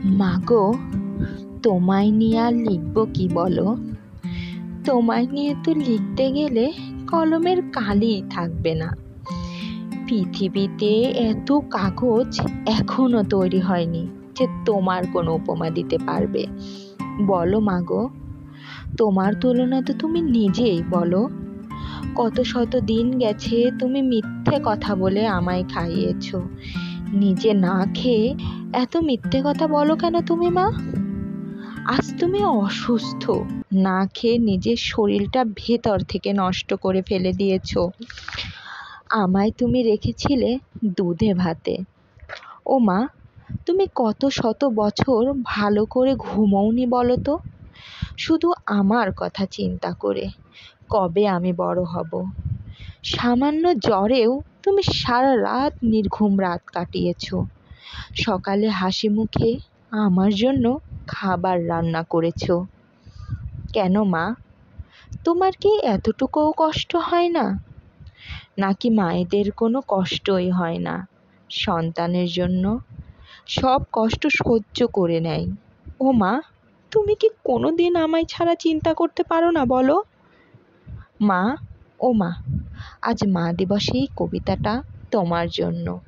মাগো, তোমায় নিয়ে আর লিখবো কি বলো? তোমায় নিয়ে তো লিখতে গেলে কলমের কালিই থাকবে না। পৃথিবীতে এত কাগজ এখনো তৈরি হয়নি যে তোমার কোনো উপমা দিতে পারবে। বলো মাগো, তোমার তুলনা তো তুমি নিজেই বলো। কত শত দিন গেছে তুমি মিথ্যে কথা বলে আমায় খাইয়েছো। নিজে না খেয়ে এত মিথ্যে কথা বলো কেন তুমি মা? আজ তুমি অসুস্থ, না খেয়ে নিজের শরীরটা ভেতর থেকে নষ্ট করে ফেলে দিয়েছো। আমায় তুমি রেখেছিলে দুধে ভাতে। ও মা, তুমি কত শত বছর ভালো করে ঘুমোওনি বলো তো? শুধু আমার কথা চিন্তা করে কবে আমি বড় হব। সামান্য জ্বরেও তুমি সারা রাত নির্ঘুম রাত কাটিয়েছো। সকালে হাসি মুখে আমার জন্য খাবার রান্না করেছো। কেন মা, তোমার কি এতটুকুও কষ্ট হয় না? নাকি মায়েদের কোনো কষ্টই হয় না সন্তানের জন্য? সব কষ্ট সহ্য করে নেয়। ও মা, তুমি কি কোনোদিন আমায় ছাড়া চিন্তা করতে পারো না বলো? মা, ও মা, আজ মা দিবসে এই কবিতাটা তোমার জন্য।